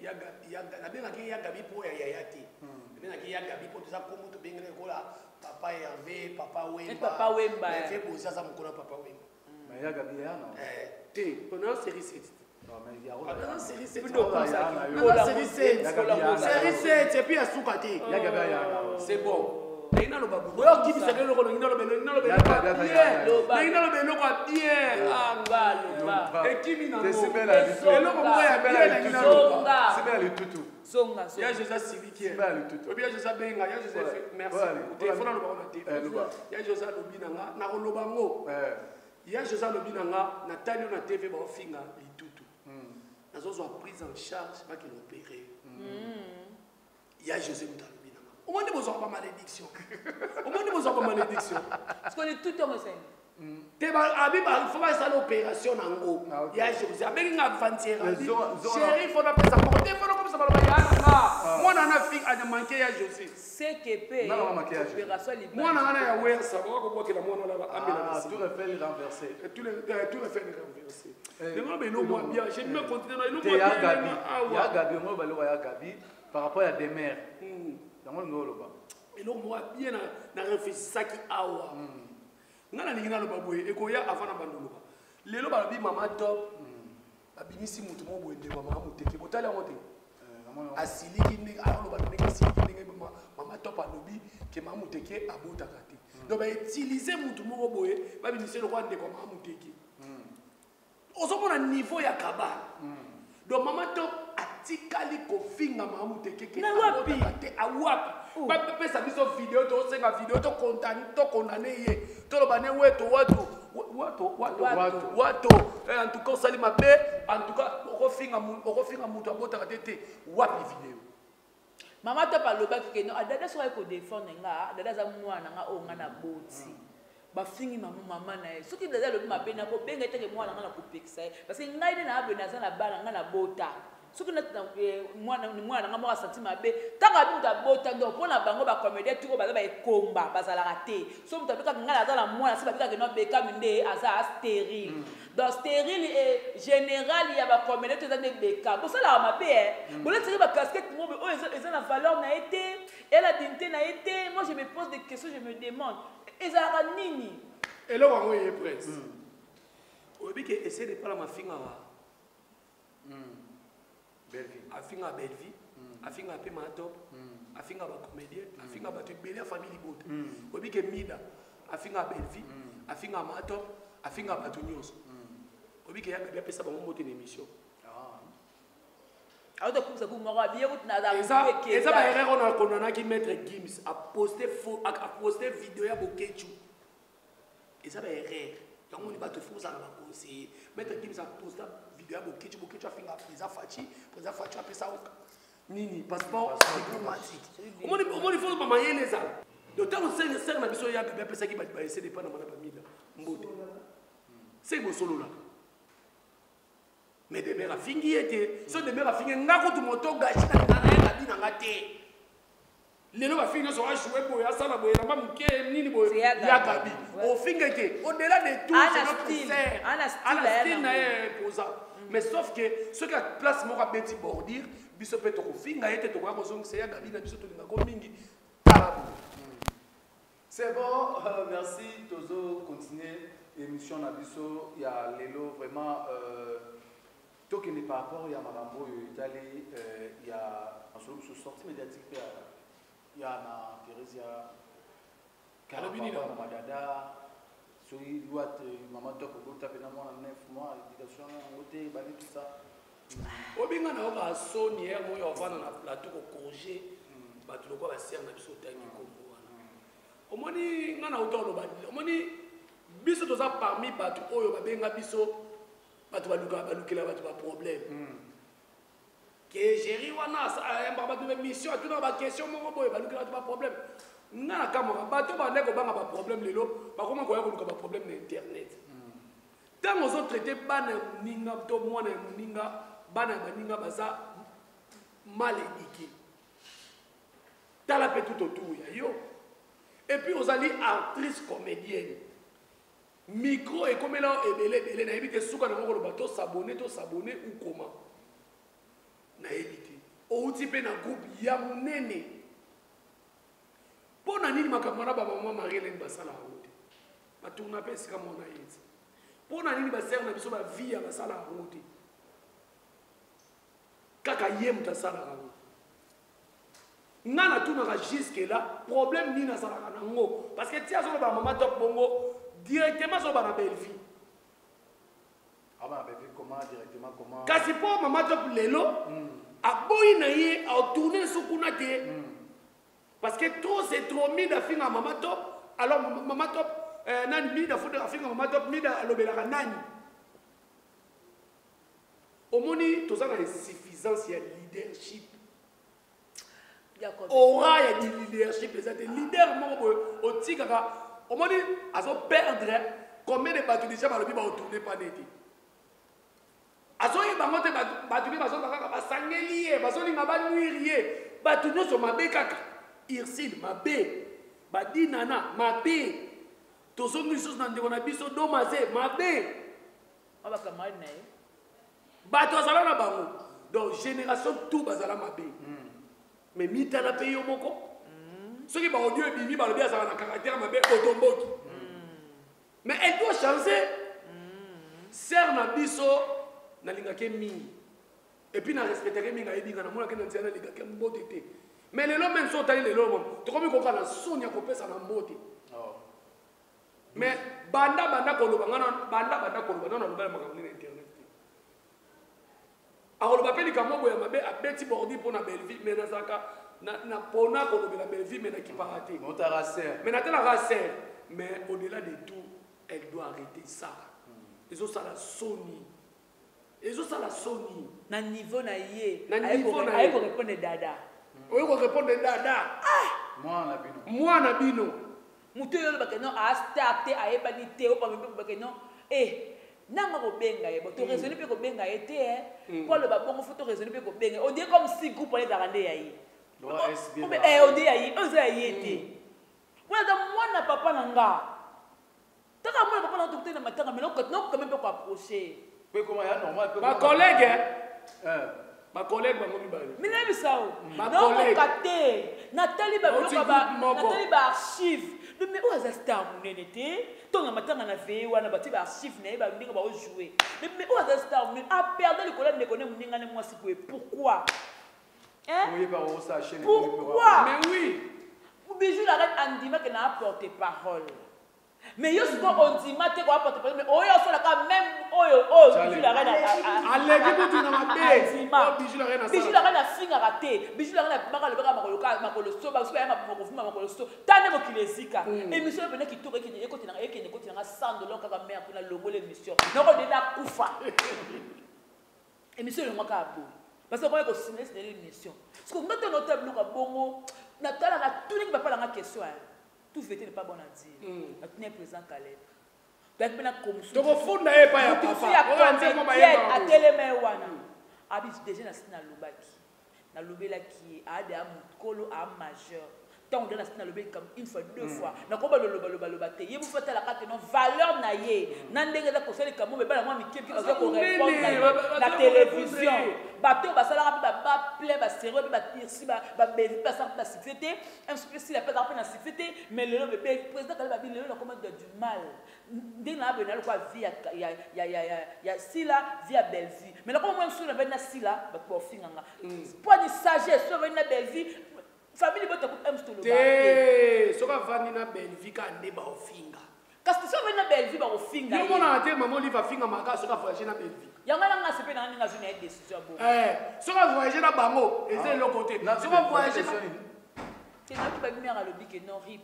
Yaga na benga ki yaga bipo ya yati. Benga ki yaga bipo to za komo to bengele ko la papa Hervé, papa Wemba. Papa Wemba. Fait bosser ça mon papa Wemba. Mais yaga bien non. Pendant série 7. Non mais il y a pendant série 7. Pendant série 7. Série 7 et puis à Soukati. Yaga bien. C'est bon. Ina lo babu. Oyo kibi sakelo lo ina lo belo bien. Ina lo belo kwa bien. Ngalo. Et kimi na mo. Elo ko moya bien ina lo. C'est bien le toutou. Songa. Ya Joseph Siliki. C'est bien le toutou. Obi ya Joseph Benga, ya Joseph merci. Téléphone lo ba na téléphone. Ya Joseph lobi nanga na ko loba ngo. Ya Joseph lobi nanga na tali na TV ba finga litutu. Nazo prise en charge ba ki l'opérer. Ya Joseph Mutalobi nanga. Au moins de besoin pas malédiction. Au moins de besoin pas malédiction. Parce qu'on est tout en scène. Teba abiba faut pas ça l'opération nango. Ya Joseph abengi nga avancer. Chéri faut pas ça porter faut comme ça ba ya. Moi na fille a manqué ya Joseph. C'est que pe. Opération libre. Moi na ya ouais ça va ko que la moi na la ambulance. Tout refait renversé. Tout refait renversé. Demande mais non moi bien, j'ai même continuer non moi bien. Ya Gabi moi ba lo ya Gabi par rapport à des mères. Dans le ngolo ba. Et non moi bien na réfléchir ça qui awa. Ngana ningina lo baboye ekoya avant na bandolo ba. Lelo ba bi mama top. Babimisi mutu mo boye mama muteke botala ngote. Asiliki ndenge aloba ndenge asiliki ndenge mama top alobi ke mama muteke abotaka te. Donc ba utiliser mutu moko boye babimisi lo kwa ndeko mama muteke. Ozomona niveau ya kabala. Donc mama top atikali kofinga mama muteke ke abotaka te awapi. Ba pesa biso vidéo to senga vidéo to condamné ye. To lo bane weto en tout cas sali mabe en tout cas okofinga mutu abotaka te wapi vidéo. Mama to paloba ke no adada so ko défendre nga adada za mwana nga o nga na boti. Ba fingi mama na ye. Soki dada lo mabe na ko benga te ke mwana nga na kopekisa parce que ngai na abena za na bana nga na bota. Soki na mwana nga mo senti mabe tanga bi da bota ndo pona bango ba comédie tuko ba ekomba bazala raté. So mutu abika nga na za na mwana si babika ke no beka minde aza stérile. Donc stérile et général il y a ba comédie to za ne beka. Bo sala mabe bo le tiri ba casquette mo be o eza na valeur na été et la dignité na été. Moi je me pose des questions, je me demande ezala nini. Et là on est presse. Obi ke essayer de parler ma finga wa. Afinga belle vie, afinga pe mato, afinga ba comédien, afinga ba tu belle famille bote. Obi ke mida, afinga belle vie, afinga mato, afinga ba tu nyos. Obi ke yaka bien pesa ba mo mote émission. Ah de comme ça pour moi bien route na da. Eza ba erreur on a condamné qui mettre Gims a poster vidéo ya Bokechu. Eza ba erreur. Quand on va te faire ça la conseiller, mettre Gims a poster vidéo Bokechu a fait la présa Fachi a fait ça nini passeport diplomatique. Au moins il faut pas mailler les gens. Donc tant que c'est na biso ya gabe pesa ki ba essayer de prendre na famille mbote. C'est bon solo là. Mais de mera fingi était, so de mera fingi ngako tu moto gachi na bi na ngate. Lelo ba fingi so a jouer boya sala boya na mamuke nini boya ya gabi. O fingi était au-delà de tout c'est notre style. Ana style na posa. Mais sauf que ce qui a place mo ka beti bordir, biso pe to ko finga était to ko so ngse ya gabi na biso to linga ko mingi. C'est bon, merci Tozo continuer l'émission na biso ya lelo vraiment donc il n'est pas rapport il y a Marambo Italie il y a sur sortie médiatique il y a na Theresia Carabini na Madada sur loi maman top au taper na moi 9 mois éducation côté bali tout ça obinga na oka soni hier moi ovana na plateau ko congé ba tu ko ba ser na biso tangi kombo wana omoni ngana utolo ba omoni omoni biso toza parmi bato oyo babenga biso bato balukela bato baproblème ke géri wana ayamba bato bemission atuna baquestion moko boye balukela bato baproblème nga na kamaka bato bande kobanga baproblème lelo bakoma koya koluka baproblème na internet ntango ozotraite bana ya moninga to mwana ya moninga bana ya baninga baza mal éduqué tala mpe tout autour ya yo et puis ozali actrice comédienne micro ekomela ebele nayebi te suka nango koloba tosabone ou koma nayebi te outi mpe na groupe ya monene mpo na nini makambo wana bamama marielene basala yango te batourna mpe esika mona ye ti mpo na nini basere na biso bavia basala yango te kaka ye moto asalaka yango nga natunaka jusque là problème nini azalaka nango parce que ti azoloba mama top bongo directement azoba na belle vie kasi mpo mama top lelo aboyi na ye aotourne sukuna te parce que trop c'est trop mida afinga mama top alors mama top nani mida afundaka afinga mama top mida alobelaka nani omoni toza na insuffisance ya leadership aura ya leadership eza te leader moko boye otikaka omoni azoperdre combien de bato déjà balobi baotourne pane te azoyebango te bato mpe bazoba kaka basangeli ye bazolinga banuire ye bato nyonso mabe kaka irsile mabe badinana mabe tozongi lisusu na ndeko na biso domaze mabe abakamari na ye bato azala na bango donc génération tout bazala mabe mais mitala mpe yo moko soki baaudio ebimi balobi azala na caractère mabe otomboki mais elle doit changer ser na biso nalingaki mingi epuis na respectaki mingi ayebinga namonaki na nzela nalingaki mbote te mais lelo meme so otali lelo mama tokomi koka na soni ya kopesa na mbote mais banda koloba nana alobala makambo nini na internet te akoloba mpe likambo boya mabe abeti bordi mpo na belvie mais nazalaka mpona kolobela belvie mais nakipaka te mais natelaka ser mais au-delà de tout elle doit arrêter ça ezosala soni na niveau na ye aye korépondre dada oyo korépondre dada mwana bino moto oyo olobaka no astar te ayebani te opambe mpe kobaka no nanga kobenga ye toraisonne mpe kobenga ye te mpo aloba bongo fo toraisonne mpe kobenga odie comme si groupe wana ezalaka nde ya ye odie ya ye oyo eza ya ye te wana eza mwana papa na nga taka mwana papa na nga tokutani na matanga mais nokokame mpe koapproche bacollègue bango mibale mina bisao nakoka te natali baarchive me oyo aza star monene te ntonga matanga na veye wana batie baarchive na ye bandenge baojoue me oyo aza star monene aperde likolo ya ndeko ne moninga ne mwasi boye pourquoi mais oui bijou la reine andimake na apporte parole mais yo siko ondima te koapporte parole mais oyo osalaka même oyo bijou la reine aleki kutu na mabe bijou la reine afingaka te bijou la reine abimaka alobaka makolo so basoki ayanga makofuma makolo so tane mokili ezika émission epene kitoko ekende kotinanga 100 $ kaka mare mpona longola émission nokodela kufa émission elongwaka ya boye parce que okoya kosindesinele émission parce que ngote nota biloka bongo natalaka tuningi bapalanga question tout vérité n'est pas bon à dire natunai président Caleb tokofunda ye pa ya papa ateleme wana abi déjà nasi nalobelaki ye aade amokolo amajeur ntango nde nasi nalobeli comme une fois deux fois nakoba lolobaloba te ye mofu atalaka te non valeur na ye na ndenge eza kosala likambo me bana mwa mikebi baza korépondre na télévision bato oyo basalaka mpe baple baserio mpe batirsi babevi mpe basala mpe na siffle te mspesi ape azaka mpe na siffle te mais lelo bebe président kale babi lelo nakoma du mal ndenge na abena lokwa vie ya sila vie ya belvie mais nakoma mwa msulu na bani na sila bato baofinganga po ni sagesse so bani na belvie famille bote ku mstolo te soka vandi na belvie ka nde baofinga kasi so bani na belvie baofinga yo mona te mama olive finga maka soka voyager na belvie yanga nanga sepe na ninga juna décision bo soka voyager na bango eze eloko te soka voyager te na ki ba mère alobi ke non rip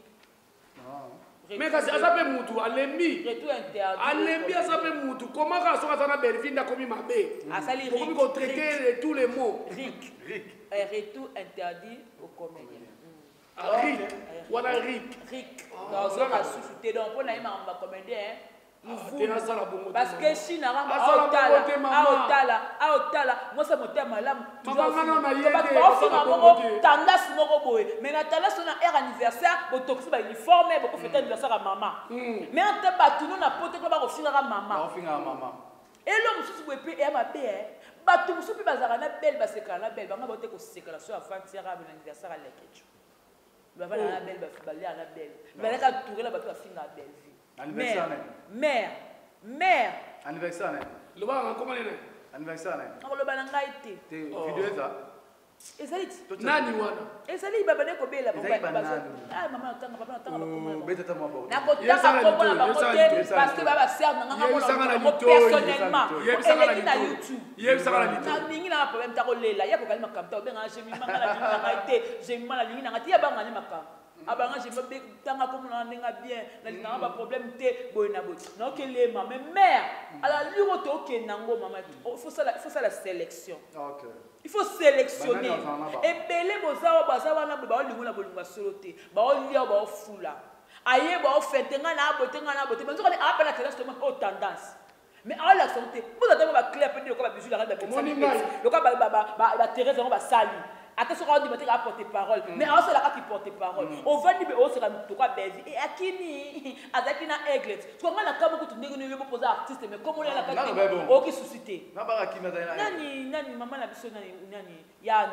Mais kasi azape mutu alembi. Retour interdit. Alembi azape mutu. Comment ka soka sana Belleville na komi mabe? Asali Komi ko traiter tous les mots. Rick. Retour interdit aux comédiens. Rick. Wala Rick. Rick. Donc on a sous-souté donc on a eu ma comédien. Parce que Chine a moi ça monte malam tendance moko boy mais na tendance na air anniversaire botoxi ba uniforme boko fêter anniversaire à maman mais en te batu na pote ko ba ko finga maman et l'homme sous boy et ma père batu musu pe bazara na belle ba sekala belle ba bote ko sekala so avant tirer l'anniversaire à l'équipe ba va na belle ba balé na belle ba ka tourner la batu ba finga belle vie. Mère. Anniversaire. Le ba comment est Anniversaire. On le balanga été. Vidéo ça. Ezali. Nani wana. Ezali baba ne ko bela ba. Ah maman tanga papa tanga ba ko. Beta ta mwa. Na ko tanga ko na ba côté parce que baba sert na nganga mo personnellement. Elle est na YouTube. Yé saka na na ningi na problème ta ko lela. Ya ko kalima kamta obenga j'ai mis manga na ninga été. J'ai mis la ningi na ngati ya banga ni makam. Abanga j'ai pas tanga comme on a bien na linga ba problème té boy na boy non que les maman mais mère à la luro to ke nango maman il faut ça la sélection. OK. Il faut sélectionner et belé bozawa bazawa na ba lingo na bolingo soloté ba olia ba fula aye ba ofetenga na bote mais on appelle la tendance au tendance mais à la santé vous avez ba clair peut dire ko ba bisu la ba le ko ba Thérèse ba sali. Attention, on dit que porter parole. Mais on sait là qui porte parole. On va dire que c'est tout cas belle. Et Akini, Azakina Eglet. Comment la caméra que tu n'es pas poser artiste, mais comment la caméra au qui suscité. Nani maman la biso nani Yann.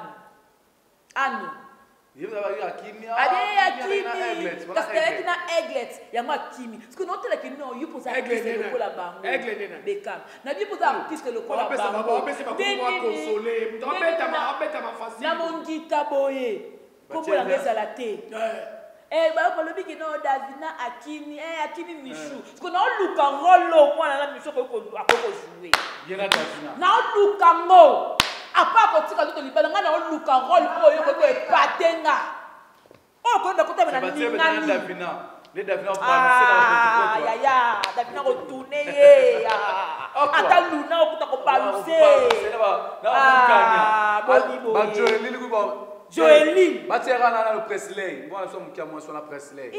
Anno. Il va y avoir Akimi. Parce que Akina Eglet, il y a moi Kimi. Parce que nous on qui non, il pose artiste le cola bango. Bekam. Na bi pose artiste le cola bango. Consoler. Na mongita boye. Comme la mesa la thé. Ba ko lobi ki no Davina Akimi Michou. Parce que non luka ngolo moi na Michou ko jouer. Yena Davina. Na luka ngo. Apa ko tika to libala nga na luka role oyo ko epatenga. O ko ndako tebe na ningani. Les Davina ont balancer ya Davina ko tourner ye. Ata luna ko ta ko balancer. Ba Joeline ko ba. Joeline. Ba tera na le Presley. Moi so mkia moi so na Presley.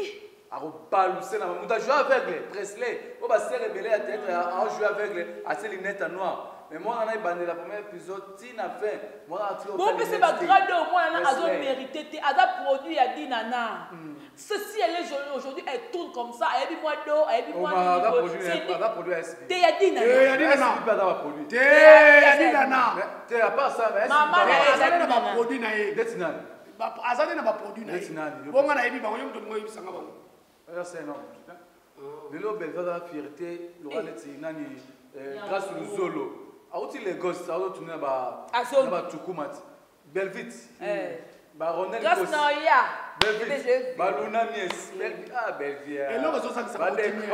A ko balancer na muta jouer aveugle Presley. O ba se révéler à tête à jouer aveugle à ses lunettes noires. Mais moi, on a bandé la première épisode, Tina fait. Moi, on a fait ma grade au moins, on a mérité, on a produit à Dinana. Ceci, elle est aujourd'hui, elle tourne comme ça, elle est moi d'eau, elle est moi d'eau. Elle a produit SP. T'es à Dinana. T'es à Dinana. T'es à Dinana. T'es à part ça, mais maman, elle n'a pas produit. Detinal. Azali n'a pas produit. Detinal. Bon, on a émis, on a eu de moi, il s'en va. C'est énorme. Le lot, ben, la fierté, Laurent Netinani, grâce au Zolo. Auti les gosses, auto tourner ba tukumat. Belvit. Baronel Gos na ya. Belvit. Baluna Mies. Belvit. Ah Belvit. Et là on ça va continuer.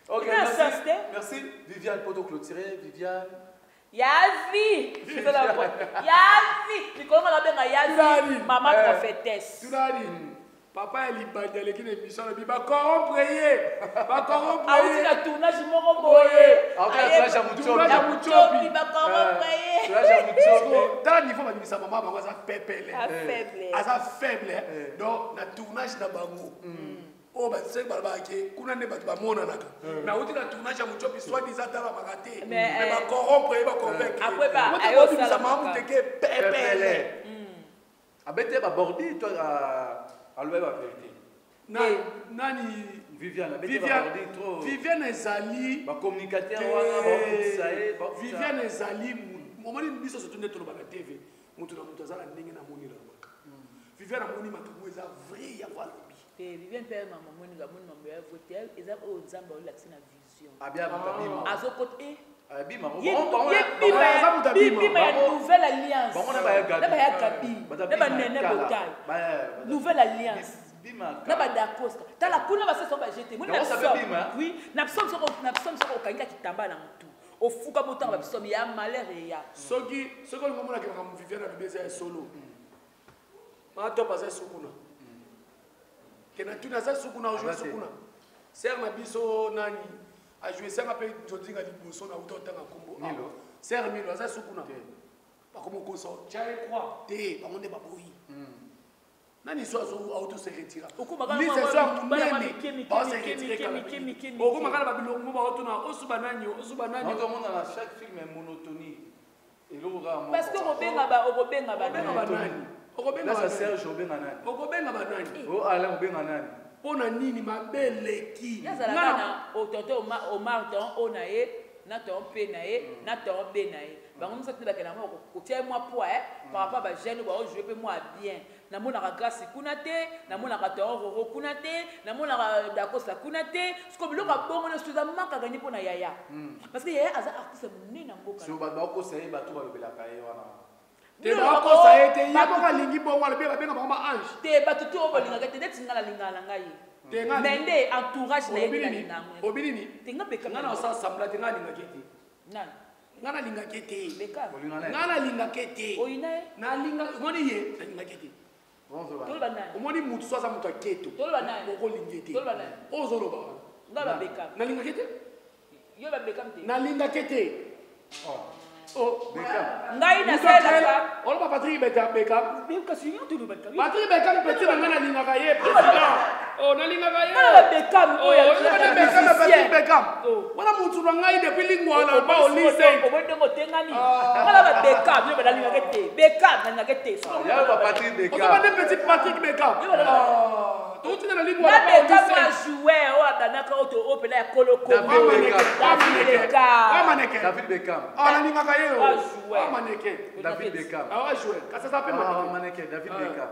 OK. Merci Viviane Poto clôturer Viviane. Yavi. Yavi. Nicolas la benga Yavi. Maman prophétesse. Tudari. Papa est libandé, qui n'est pas sur le biba. Corrompre, prier. Pas corrompre. Ah oui, la tournage, je m'en boye. Ah oui, la tournage, à Mouchopi. Pas corrompre. Dans le niveau, on dit ça, maman, on va faible. Ça faible. Donc, la tournage n'a pas mot. Oh, bah, c'est pas le bac. Kuna ne bat pas mon anaka. Mais on dit la tournage à Mouchopi, soit des attentes à magaté. Mais pas corrompre, pas convaincre. Après, bah, on dit ça, maman, on dit que pépé. Abete, bah, bordi, toi, alors la vérité. Nani Viviane ezali ba communicateur wana ba sae ba Viviane ezali momani biso so tunde tolo ba TV mutu na mutu azala ndenge na moni la maka Viviane amoni makambo eza vrai ya kwa lobi Viviane pe mama moni ga moni mambo ya voter eza o nzamba o latina vision abia mutabima azokote abima bima ya nouvelle alliance ba ya gabi ba nene botai nouvelle alliance na ba dakoska tala kuna ba seso ba jeté moni na oui na psom soko kanga kitamba na mutu ofuka botanga ba psom ya malheur ya soki ngomona ke ngam Viviane na beza solo ma to pas sokuna kena tuna za sukuna o jouer sukuna ser na biso nani a jouer ser appel jodinga liboso na uto tanga kombo Milo ser Milo za sukuna ba komo koso chai quoi te ba monde ba boyi nani so auto se retira Li se so munene ba se kemi okuma kala ba bilongo ba auto na osuba nani Notre monde dans chaque film est monotonie. Et là, parce que obenga ba nani là, ça Serge Obenga nani. okobenga ba nani Oh, Alain Obenga nani. pona nini mabeleki yazalaka na otonto Omar ton onaye na ton pe naye na ton be naye bango misa tebake na moko kotia moi poids par rapport ba jeune ba jouer pe moi bien na mona ka grâce kuna te na mona ka toro kuna te na mona ka dakosa kuna te sko biloko bongo na stuza maka gagner pona yaya parce que yaya aza artiste munene na mboka So ba ko saye ba to ba bela kaye wana. te ba ko sa ete ya boka lingi bongo le be ba ba ange te batu to bolinga te neti ngala lingala ngai te ngani mende entourage na obinini yena obinini te ngabeka ngana osa sambla te ngani ngaketi nani ngana linga kete beka ngana linga kete oyinaye na linga ngoni ye na linga kete Bonjour. toloba nani omoni mutu so aza mutu aketo toloba nani oko lingi te toloba nani ozoloba ngaba beka na linga kete yo ba beka mte na linga kete oh ngai na sela oloba Patrick Beka beka si yo toloba beka Patrick Beka petit na ngana linga ka ye president oh na linga ka ye ngala beka oya Patrick Beka wana mutu na ngai depuis lingwana ba o lise obodongo tengani ngala ba beka yo ba linga kete beka na linga kete Ya ba Patrick Beka. oza ba petit Patrick Beka tout na lingwana na ba o beka ma lise jouer o adanaka oto opela ya koloko maneke David Beckham. na linga ka ye Ah, joueur. maneke David Beckham. ah jouer kasa sa pe maneke Maneke David Beckham.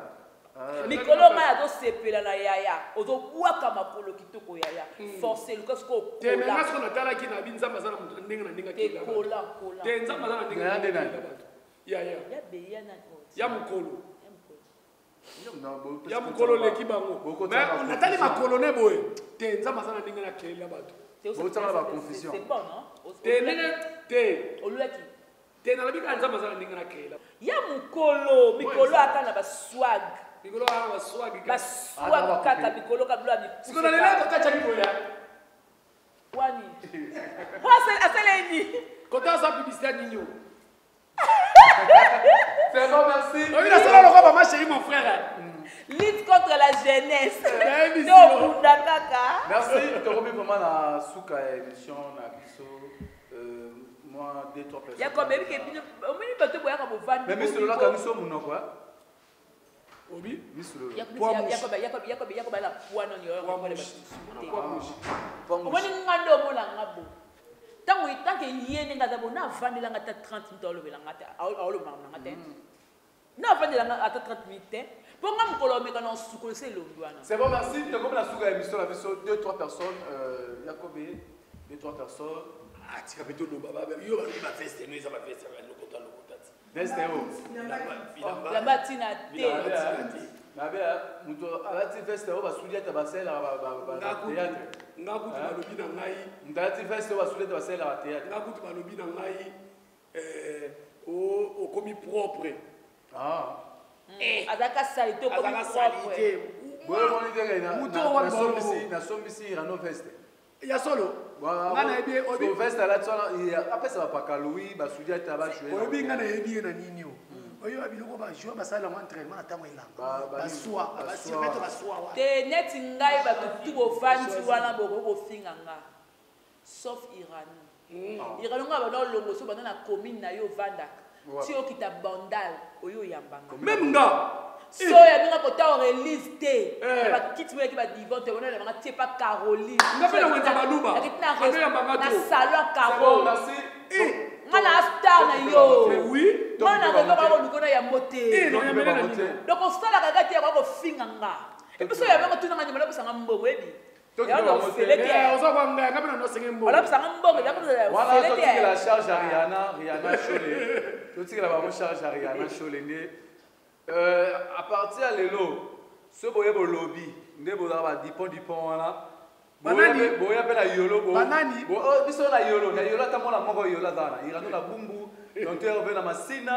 mikolo ngai azosepela na yaya ozobwaka makolo kitoko yaya force lukas ko te me ngasko na talaki na binzamba za na mutu ndenge na ndenge te kola kola te nzamba za na ndenge Ngayande nani? ya ya beya na ya mukolo Non, ya mukolo leki bango mais natali makolo ne boye te nzamba za na ndenge na kelela bato c'est bon non te ndenge te olulaki te nalobi kaka nzamba za na ndenge na kelela ya mukolo mikolo aka na baswag mikolo wana baswagi baswag kaka mikolo kabilo ya sikoyo na lelo kokachaki boya wani aseleni kota aza publicité nini o C'est bon, merci. obi nasala lokwa bama chéri mon frère lutte contre la jeunesse Nayebi tobunda kaka Merci. Tu as remis vraiment la souka émission, la biso. Moi, 2-3 personnes. yakob ebike bino omoni bato boyaka bovandi Mais Miss Lola, quand nous sommes, nous quoi? obi Miss Lola. yakob ala pwana omoni Pas nga nde omonanga bo ntango tanke ye ndenge aza bo navandelanga ata 30 minute aolobelanga te aolobanga nanga te navandelanga ata 30 minute te mpo nga mokolo omeka na osukolisa elongi wana C'est bon, merci. Tu as remis la souka émission, la biso. 2-3 personnes. Yacobé, 2-3 personnes. atika mpe toloba yo balobi baveste no eza baveste lokota lokota ti Veste où? lamba ntina te Nabe, muto alati veste où basuli ata basela ba théâtre. nga kutu balobi na ngai Ndati veste où basuli ata basela ba théâtre. nga kutu balobi na ngai okomi propre azalaka sali te okomi azaka sali propre te Boye moni teke Muto wana na sombisi rano veste. ya solo nga nayebi obi veste alati wana apesa bapaka louis basuli ata bajouer. oyebi nga nayebi ye na nini o oyo biloko bajoueur basalango entraînement na ntango elanga baswa basirete baswa wana te neti ngai bato tu bovandi wana bofinga nga sauf irani irani nga bana olongo so banda na commune na yo ovandaka ti okita bandal oyo oyambanga même nga so yabinga kota orelise te bakiti moyaki badivante bona yabanga tie pa caroline nga mpe na wenza baluba ano yambanga na to salon caro nga na star na yo oui nga na reko bakolukona yango te non yamene na nini donc osalaka kati yako kofinga nga ebiso yabanga tunanga nyama labisanga mbongo ebi oza kwanga nga mpe na nosenge mbongo olabisanga mbongo wana totikela charge ya riana shole totikela bango charge ya riana shole nde à partir ya lelo so boye bolobi nde bozala badipon wana boya mpe na yolo biso na yolo ata mwana moko yolo aza wana irano na bumbu donteur mpe na masina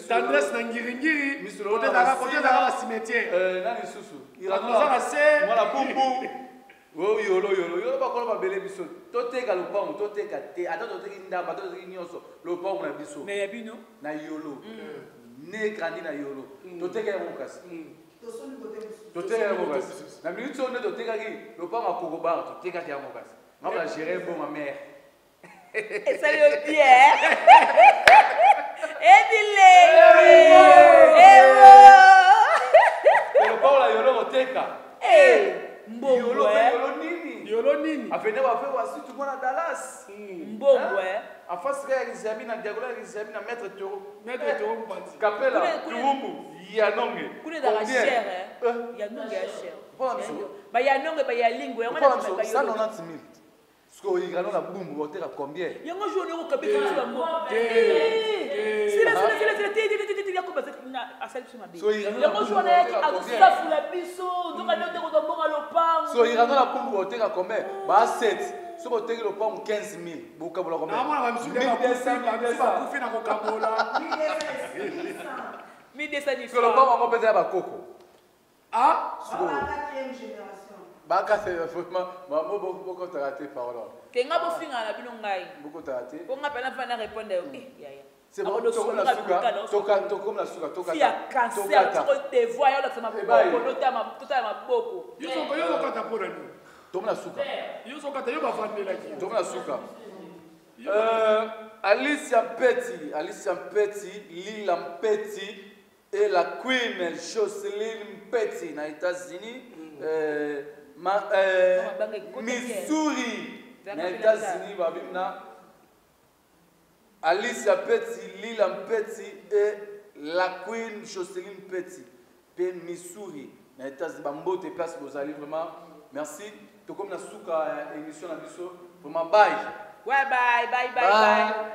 tendresse na ngiringiri Misolo côté na dans la cimetière nani susu Iranola se mwana bumbu o yolo bakolo babele biso toteka lopango toteka te ata toteki ndamba toteki nyonso lopango na biso Mais yabino. na yolo ne grandi na yolo toteka yango kasi toteka yango kasi na minute oyo nde totekaki lopango akokobara totekaki yango kasi ngamba na gérer bon ma mère Et ça le bien. Et lopango na yolo koteka yolo nini afende bafe wasi tumona Dallas Mbongwe. afasika ya Rizami na diagonal ya Rizami na maître Toro mpati Kapela Kule- Turumbu Yanonge Kule dans la chair, hein. Ya nonge ya chair. Ba ya nonge ba ya lingwe. Yango na ba ya 190 000 Siko yigano na bumbu oteka combien yango journée ko kabika sur mo. Sila yako ba na asali sur ma bi. So yigano na Yango bumbu journée yaki oteka akusafu la biso. Ndoka ndoka ko bonga lopango. So yigano na bumbu oteka combien ba 7 Siko oteki lo pam 15 000 buka bola combien namona bamisude bakufi na kokabola 1200 Siko lo pam ngo pete ya bakoko ah Baka c'est vraiment maman beaucoup t'as raté parole Kenga bo finga na bino ngai. beaucoup t'as raté Ko ngapela fana répondre ya. C'est bon, tokom la suka, toka Fia cancer, tu te vois yo la sama boko, notama tota maboko. yo kata pona ni Tokom la suka. yo kata yo bafandela ki Tokom la suka. Alicia Mpeti, Lila Mpeti et la Queen Jocelyn Mpeti na États-Unis. Missouri na États-Unis babimna. Alicia Mpeti, Lila Mpeti et la Queen Jocelyn Mpeti. Pe Missouri na États-Unis bambote place bozali vraiment. Merci. To comme na suka émission na biso. Vraiment bye. Ouais bye.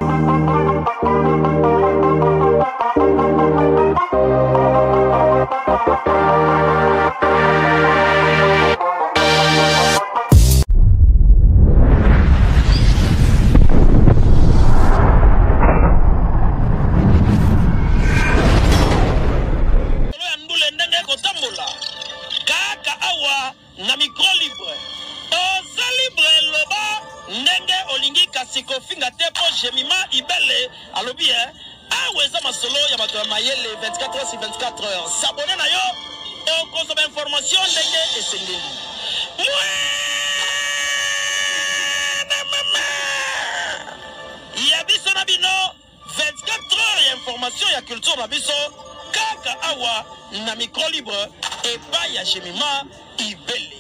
Kofinga tepo jemima ibele alobi aweza masolo ya bato ya mayele 24 heures sur 24 heures s'abonner na yo okozoma information ndenge esengeli ya biso na bino 24 heures ya information ya culture na biso kaka awa na micro libre epai ya jemima ibele